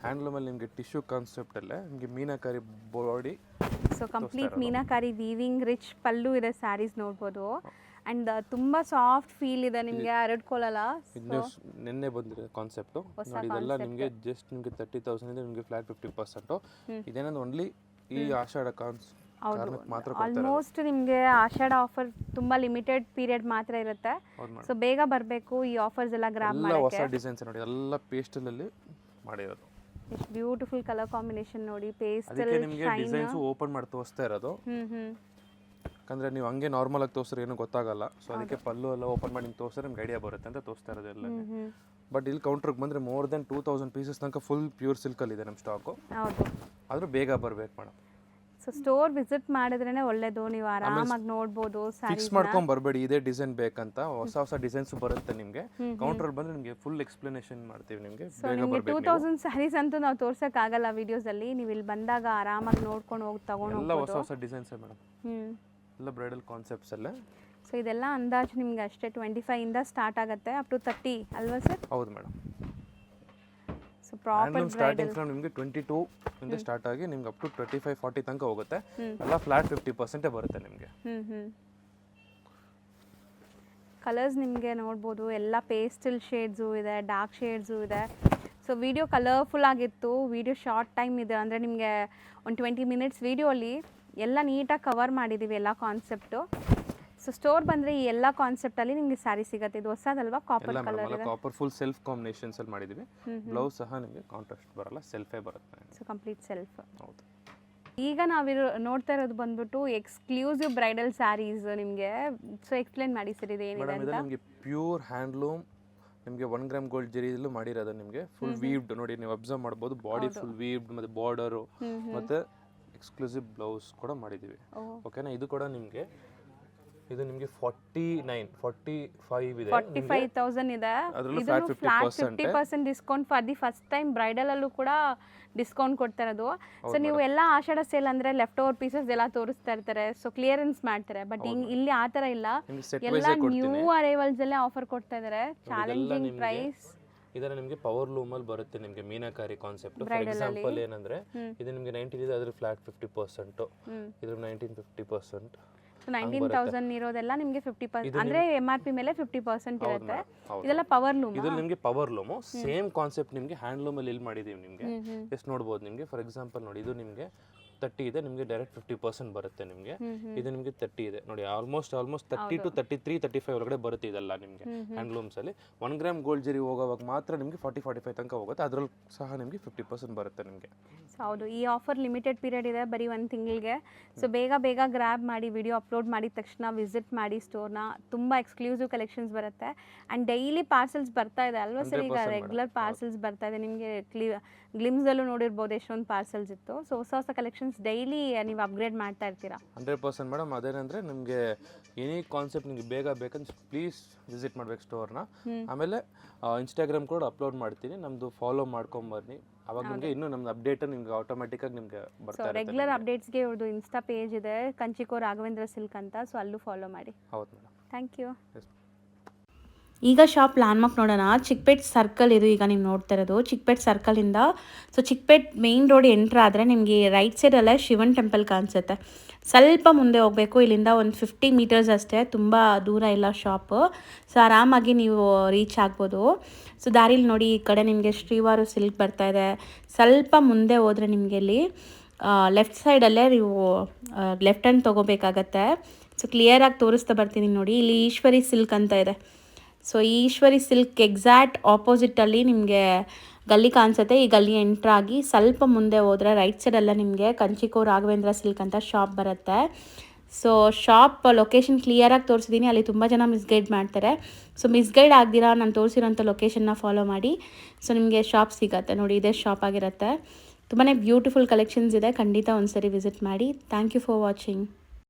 ಹ್ಯಾಂಡ್ಲೂಮ್ ಅಲ್ಲಿ ನಿಮಗೆ ಟಿಶ್ಯೂ ಕಾನ್ಸೆಪ್ಟ್ ಅಲ್ಲೇ ನಿಮಗೆ meenakari body. So complete meenakari weaving, rich ಪಲ್ಲು ಇದೆ. ಸ್ಯಾರೀಸ್ ನೋಡ್ಬೋದು. ಅಂಡ್ ತುಂಬಾ ಸಾಫ್ಟ್ ಫೀಲ್ ಇದೆ, ನಿಮಗೆ ಹರಡ್ಕೊಳ್ಳಲ್ಲ. ನಿನ್ನೆ ಬಂದಿರೋ ಕಾನ್ಸೆಪ್ಟು ನೋಡಿ. ಇದೆಲ್ಲ ನಿಮಗೆ ಜಸ್ಟ್ ನಿಮಗೆ 30,000 ಇದೆ, ನಿಮಗೆ ಫ್ಲಾಟ್ 50%. ಇದೇನಂದ್ರೆ ಓನ್ಲಿ ಈ ಆಷಾಢ ಮಾತ್ರ. ಆಲ್ಮೋಸ್ಟ್ ನಿಮಗೆ ಆಷಾಢ ಆಫರ್ ತುಂಬಾ ಲಿಮಿಟೆಡ್ ಪೀರಿಯಡ್ ಮಾತ್ರ ಇರುತ್ತೆ. ಸೊ ಬೇಗ ಬರಬೇಕು ಈ ಆಫರ್ಸ್ ಎಲ್ಲ ಗ್ರಾಬ್ ಮಾಡಕ್ಕೆ. ಹೊಸ ಡಿಸೈನ್ಸ್ ನೋಡಿ, ಎಲ್ಲ ಪೇಸ್ಟಲ್ ಅಲ್ಲಿ ಮಾಡಿರೋದು. ಎಷ್ಟು ಬ್ಯೂಟಿಫುಲ್ ಕಲರ್ ಕಾಂಬಿನೇಷನ್ ನೋಡಿ. ಪೇಸ್ಟಲ್ ಅದಕ್ಕೆ ನಿಮಗೆ ಡಿಸೈನ್ಸ್ ಓಪನ್ ಮಾಡಿ ತೋರಿಸ್ತಾ ಇರೋದು. ಯಾಕಂದ್ರೆ ನೀವು ಹಂಗೆ ನಾರ್ಮಲ್ ಆಗಿ ತೋರಿಸ್ರೆ ಏನು ಗೊತ್ತಾಗಲ್ಲ. ಸೊ ಅದಕ್ಕೆ ಪಲ್ಲು ಎಲ್ಲ ಓಪನ್ ಮಾಡಿ ನಿಮ್ಗೆ ತೋರಿಸ್ರೆ ನಿಮ್ಗೆ ಐಡಿಯಾ ಬರುತ್ತೆ ಅಂತ ತೋರಿಸ್ತಾ ಇರೋದು ಎಲ್ಲ. ಬಟ್ ಇಲ್ಲಿ ಕೌಂಟರ್ಗೆ ಬಂದರೆ ಮೋರ್ ದೆನ್ 2,000 ಪೀಸಸ್ ತನಕ ಫುಲ್ ಪ್ಯೂರ್ ಸಿಲ್ಕಲ್ಲಿ ಇದೆ ನಮ್ಮ ಸ್ಟಾಕು. ಹೌದು, ಆದರೂ ಬೇಗ ಬರಬೇಕು ಮೇಡಮ್. ಸೊ ಸ್ಟೋರ್ ವಿಸಿಟ್ ಮಾಡಿದ್ರೇನೆ ಒಳ್ಳೇದು, ನೀವು ಆರಾಮಾಗಿ ನೋಡ್ಬೋದು. ಫಿಕ್ಸ್ ಮಾಡ್ಕೊಂಡು ಬರಬೇಡಿ ಇದೇ ಡಿಸೈನ್ ಬೇಕಂತ, ಹೊಸ ಹೊಸ ಡಿಸೈನ್ಸ್ ಬರುತ್ತೆ ನಿಮಗೆ. ಕೌಂಟರ್ ಬಂದ್ರೆ ನಿಮಗೆ ಫುಲ್ ಎಕ್ಸ್ಪ್ಲನೇಷನ್ ಮಾಡ್ತೀವಿ ನಿಮಗೆ. ಬೇಗ ಬರಬೇಕು. 2000 ಸ್ಯಾರೀಸ್ ಅಂತೂ ನಾವು ತೋರ್ಸೋಕ್ಕಾಗಲ್ಲ ವಿಡಿಯೋಸಲ್ಲಿ. ನೀವು ಇಲ್ಲಿ ಬಂದಾಗ ಆರಾಮಾಗಿ ನೋಡ್ಕೊಂಡು ಹೋಗಿ ತಗೊಂಡು ಎಲ್ಲ ಹೊಸ ಹೊಸ ಡಿಸೈನ್ಸ್ ಮೇಡಮ್. ಎಲ್ಲ ಬ್ರೈಡಲ್ ಕಾನ್ಸೆಪ್ಟ್ಸ್ ಅಲ್ಲ. ಸೊ ಇದೆಲ್ಲ ಅಂದಾಜು ನಿಮಗೆ ಅಷ್ಟೇ 25 ಇಂದ ಸ್ಟಾರ್ಟ್ ಆಗುತ್ತೆ ಅಪ್ ಟು 30 ಅಲ್ವಾ ಸರ್? ಹೌದು madam. So proper starting from ನಿಮಗೆ 22 ಇಂದ ಸ್ಟಾರ್ಟ್ ಆಗಿ ನಿಮ್ಗೆ ಅಪ್ ಟು 25-40 ತನಕ ಹೋಗುತ್ತೆ. ಎಲ್ಲ ಫ್ಲಾಟ್ 50% ಬರುತ್ತೆ ನಿಮಗೆ. ಕಲರ್ಸ್ ನಿಮಗೆ ನೋಡ್ಬೋದು, ಎಲ್ಲ ಪೇಸ್ಟಲ್ ಶೇಡ್ಸು ಇದೆ, ಡಾರ್ಕ್ ಶೇಡ್ಸು ಇದೆ. ಸೊ ವಿಡಿಯೋ ಕಲರ್ಫುಲ್ ಆಗಿತ್ತು. ವಿಡಿಯೋ ಶಾರ್ಟ್ ಟೈಮ್ ಇದೆ ಅಂದರೆ ನಿಮಗೆ ಒಂದು 20 ಮಿನಿಟ್ಸ್ ವಿಡಿಯೋಲಿ ಎಲ್ಲ ನೀಟಾಗಿ ಕವರ್ ಮಾಡಿದ್ದೀವಿ ಎಲ್ಲ ಕಾನ್ಸೆಪ್ಟು. ಸೊ ಸ್ಟೋರ್ ಬಂದರೆ ಈ ಎಲ್ಲ ಕಾನ್ಸೆಪ್ಟಲ್ಲಿ ನಿಮಗೆ ಸ್ಯಾರಿ ಸಿಗುತ್ತೆ. ಇದು ಹೊಸದಲ್ವಾ, ಕಾಪರ್ ಎಲ್ಲ ಕಲರ್ ಮೇಡಮ್ ಇದೆ. ಕಾಪರ್ ಫುಲ್ ಸೆಲ್ಫ್ ಕಾಂಬಿನೇಷನ್ಸ್ ಅಲ್ಲಿ ಮಾಡಿದೀವಿ. ಬ್ಲೌಸ್ ಸಹ ನಿಮಗೆ ಕಾಂಟ್ರಾಸ್ಟ್ ಬರಲ್ಲ, ಸೆಲ್ಫೇ ಬರುತ್ತೆ. So complete self. ಹೌದು. ಈಗ ನೋಡ್ತಾ ಇರೋದು ಬಂದ್ಬಿಟ್ಟು ಎಕ್ಸ್ಕ್ಲೂಸಿವ್ ಬ್ರೈಡಲ್ ಸ್ಯಾರೀಸ್ ನಿಮಗೆ. ಸೊ ಎಕ್ಸ್ಪ್ಲೇನ್ ಮಾಡಿ ಸರ್ ಇದು ಏನಿದೆ ಮೇಡಮ್, ಇದು ಅಂತ. ನಿಮಗೆ ಪ್ಯೂರ್ ಹ್ಯಾಂಡ್ಲೂಮ್ ನಿಮಗೆ 1 ಗ್ರಾಮ್ ಗೋಲ್ಡ್ ಜರಿಯಲ್ಲೂ ಮಾಡಿರೋದು. ನಿಮಗೆ ಫುಲ್ ವೀವ್ಡ್ ನೋಡಿ, ನೀವು ಅಬ್ಸರ್ವ್ ಮಾಡ್ಬೋದು, ಬಾಡಿ ಫುಲ್ ವೀವ್ಡ್ ಮತ್ತೆ ಬಾರ್ಡರು ಮತ್ತೆ ಎಕ್ಸ್ಕ್ಲೂಸಿವ್ ಬ್ಲೌಸ್ ಕೂಡ ಮಾಡಿದ್ದೀವಿ. ಓಕೆನಾ. ಇದು ಕೂಡ ನಿಮಗೆ 45 ಇದೆ, 45,000 ಇದೆ. ಇದನ್ನು flat 50% discount for the first time bridal ಅಲ್ಲೂ ಕೂಡ ಡಿಸ್ಕೌಂಟ್ ಕೊಡ್ತಾ ಇರೋದು. ಸೊ ನೀವು ಎಲ್ಲ ಆಷಾಢ ಸೇಲ್ ಅಂದ್ರೆ ಲೆಫ್ಟ್ ಓವರ್ ಪೀಸಸ್ ಎಲ್ಲ ತೋರಿಸ್ತಾ ಇರ್ತಾರೆ, ಸೊ ಕ್ಲಿಯರೆನ್ಸ್ ಮಾಡ್ತಾರೆ. ಬಟ್ ಇಲ್ಲಿ ಆ ಥರ ಇಲ್ಲ, ಎಲ್ಲ ನ್ಯೂ ಅರೈವಲ್ಸ್ ಅಲ್ಲೇ ಆಫರ್ ಕೊಡ್ತಾ ಇದ್ದಾರೆ. Challenging price. ಇದರ ನಿಮಗೆ ಪವರ್ ಲೂಮ್ ಅಲ್ಲಿ ಬರುತ್ತೆ, ನಿಮಗೆ ಮೀನಾಕಾರಿ ಕಾನ್ಸೆಪ್ಟ್. ಫಾರ್ ಎಕ್ಸಾಂಪಲ್ ಏನಂದ್ರೆ ಇದು ನಿಮಗೆ 19 ಇದೆ, ಅದ್ರ ಫ್ಲಾಟ್ 50%, ಇದ್ರ 19-50%. 19,000 ಇರೋದೆಲ್ಲ ನಿಮಗೆ 50% ಅಂದ್ರೆ MRP ಮೇಲೆ 50% ಇರುತ್ತೆ. ಇದೆಲ್ಲ ಪವರ್ ಲೂಮ್. ಇದು ನಿಮಗೆ ಪವರ್ ಲೂಮ್ ಸೇಮ್ ಕಾನ್ಸೆಪ್ಟ್ ನಿಮಗೆ ಹ್ಯಾಂಡ್ ಲೂಮ್ ಅಲ್ಲಿ ಮಾಡಿದೀವಿ. ನಿಮಗೆ ಎಷ್ಟು ನೋಡಬಹುದು, ನಿಮಗೆ ಫಾರ್ ಎಕ್ಸಾಂಪಲ್ ನೋಡಿ, ಇದು ನಿಮಗೆ 30 ಇದೆ, ನಿಮಗೆ ಡೈರೆಕ್ಟ್ 50% ಬರುತ್ತೆ. ನಿಮಗೆ ಇದು ನಿಮಗೆ 30 ಇದೆ ನೋಡಿ, ಆಲ್ಮೋಸ್ಟ್ 30 to 33-35 ಒಳಗಡೆ ಬರುತ್ತೆ. ಇದೆಲ್ಲ ನಿಮಗೆ ಹ್ಯಾಂಡ್ಲೂಮ್ಸ್ ಅಲ್ಲಿ 1 ಗ್ರಾಮ್ ಗೋಲ್ಡ್ ಜರಿ ಹೋಗೋವಾಗ ಮಾತ್ರ ನಿಮಗೆ 40-45 ತನಕ ಹೋಗುತ್ತೆ. ಅದ್ರಲ್ಲಿ ಸಹ ನಿಮಗೆ 50% ಬರುತ್ತೆ ನಿಮಗೆ. ಹೌದು, ಈ ಆಫರ್ ಲಿಮಿಟೆಡ್ ಪೀರಿಯಡ್ ಇದೆ, ಬರೀ 1 ತಿಂಗಳಿಗೆ. ಸೊ ಬೇಗ ಗ್ರ್ಯಾಬ್ ಮಾಡಿ, ವಿಡಿಯೋ ಅಪ್ಲೋಡ್ ಮಾಡಿದ ತಕ್ಷಣ ವಿಸಿಟ್ ಮಾಡಿ ಸ್ಟೋರ್ನ. ತುಂಬ ಎಕ್ಸ್ಕ್ಲೂಸಿವ್ ಕಲೆಕ್ಷನ್ಸ್ ಬರುತ್ತೆ. ಆ್ಯಂಡ್ ಡೈಲಿ ಪಾರ್ಸಲ್ಸ್ ಬರ್ತಾ ಇದೆ ಅಲ್ವಾ ಸರ್? ಈಗ ರೆಗ್ಯುಲರ್ ಪಾರ್ಸಲ್ಸ್ ಬರ್ತಾ ಇದೆ. ನಿಮಗೆ ಗ್ಲಿಮ್ಸಲ್ಲೂ ನೋಡಿರ್ಬೋದು ಎಷ್ಟೊಂದು ಪಾರ್ಸಲ್ಸ್ ಇತ್ತು. ಸೊ ಹೊಸ ಕಲೆಕ್ಷನ್ಸ್ ಡೈಲಿ ನೀವು ಅಪ್ಗ್ರೇಡ್ ಮಾಡ್ತಾ ಇರ್ತೀರಾ. 100% ಮೇಡಮ್. ಅದೇನಂದ್ರೆ ನಿಮಗೆ ಎನಿ ಕಾನ್ಸೆಪ್ಟ್ ನಿಮಗೆ ಬೇಗ ಬೇಕಂದ್ರೆ ಪ್ಲೀಸ್ ವಿಸಿಟ್ ಮಾಡ್ಬೇಕು ಸ್ಟೋರ್ನ. ಆಮೇಲೆ ಇನ್ಸ್ಟಾಗ್ರಾಮ್ ಕೂಡ ಅಪ್ಲೋಡ್ ಮಾಡ್ತೀನಿ, ನಮ್ಮದು ಫಾಲೋ ಮಾಡ್ಕೊಂಬರ್ನಿ. ಅವಾಗ ನಿಮಗೆ ಇನ್ನೂ ನಮ್ದು ಅಪ್ಡೇಟ್ ನಿಮ್ಗೆ ಆಟೋಮೆಟಿಕ್ಕಾಗಿ ನಿಮಗೆ ಬರ್ತಾ ಇರುತ್ತೆ. ರೆಗ್ಯುಲರ್ ಅಪ್ಡೇಟ್ಸ್ಗೆ ಇವ್ರದ್ದು ಇನ್ಸ್ಟಾ ಪೇಜ್ ಇದೆ, ಕಂಚಿಕೋ ರಾಘವೇಂದ್ರ ಸಿಲ್ಕ್ ಅಂತ. ಸೊ ಅಲ್ಲೂ ಫಾಲೋ ಮಾಡಿ. ಹೌದು ಮೇಡಮ್. Thank you. ಈಗ ಶಾಪ್ ಲ್ಯಾಂಡ್ಮಾರ್ಕ್ ನೋಡೋಣ. ಚಿಕ್ಕಪೇಟ್ ಸರ್ಕಲ್ ಇದು ಈಗ ನೀವು ನೋಡ್ತಾ ಇರೋದು ಚಿಕ್ಕಪೇಟ್ ಸರ್ಕಲಿಂದ. So Chickpet main road entry ಆದರೆ ನಿಮಗೆ ರೈಟ್ ಸೈಡಲ್ಲೇ ಶಿವನ್ ಟೆಂಪಲ್ ಕಾಣಿಸುತ್ತೆ. ಸ್ವಲ್ಪ ಮುಂದೆ ಹೋಗಬೇಕು, ಇಲ್ಲಿಂದ ಒಂದು 50 ಮೀಟರ್ಸ್ ಅಷ್ಟೇ, ತುಂಬ ದೂರ ಇಲ್ಲ ಶಾಪು. ಸೊ ಆರಾಮಾಗಿ ನೀವು ರೀಚ್ ಆಗ್ಬೋದು. ಸೊ ದಾರಿಲಿ ನೋಡಿ, ಈ ಕಡೆ ನಿಮಗೆ ಶ್ರೀವಾರು ಸಿಲ್ಕ್ ಬರ್ತಾ ಇದೆ. ಸ್ವಲ್ಪ ಮುಂದೆ ಹೋದರೆ ನಿಮಗೆ ಇಲ್ಲಿ ಲೆಫ್ಟ್ ಸೈಡಲ್ಲೇ ನೀವು ಲೆಫ್ಟ್ ಹ್ಯಾಂಡ್ ತೊಗೋಬೇಕಾಗತ್ತೆ. ಸೊ ಕ್ಲಿಯರಾಗಿ ತೋರಿಸ್ತಾ ಬರ್ತೀನಿ ನೋಡಿ, ಇಲ್ಲಿ ಈಶ್ವರಿ ಸಿಲ್ಕ್ ಅಂತ ಇದೆ. ಸೊ ಈ ಈಶ್ವರಿ ಸಿಲ್ಕ್ ಎಕ್ಸಾಕ್ಟ್ ಆಪೋಸಿಟಲ್ಲಿ ನಿಮಗೆ ಗಲ್ಲಿ ಕಾಣಿಸುತ್ತೆ. ಈ ಗಲ್ಲಿ ಎಂಟ್ರಾಗಿ ಸ್ವಲ್ಪ ಮುಂದೆ ಹೋದರೆ ರೈಟ್ ಸೈಡೆಲ್ಲ ನಿಮಗೆ ಕಂಚಿಕೋ ರಾಘವೇಂದ್ರ ಸಿಲ್ಕ್ ಅಂತ ಶಾಪ್ ಬರುತ್ತೆ. ಸೊ ಶಾಪ್ ಲೊಕೇಶನ್ ಕ್ಲಿಯರಾಗಿ ತೋರಿಸಿದ್ದೀನಿ, ಅಲ್ಲಿ ತುಂಬ ಜನ ಮಿಸ್ಗೈಡ್ ಮಾಡ್ತಾರೆ. ಸೊ ಮಿಸ್ಗೈಡ್ ಆಗ್ದಿರಾ ನಾನು ತೋರಿಸಿರೋಂಥ ಲೊಕೇಶನ್ನ ಫಾಲೋ ಮಾಡಿ. ಸೊ ನಿಮಗೆ ಶಾಪ್ ಸಿಗುತ್ತೆ ನೋಡಿ, ಇದೇ ಶಾಪ್ ಆಗಿರುತ್ತೆ. ತುಂಬಾ ಬ್ಯೂಟಿಫುಲ್ ಕಲೆಕ್ಷನ್ಸ್ ಇದೆ, ಖಂಡಿತ ಒಂದ್ಸರಿ ವಿಸಿಟ್ ಮಾಡಿ. Thank you for watching.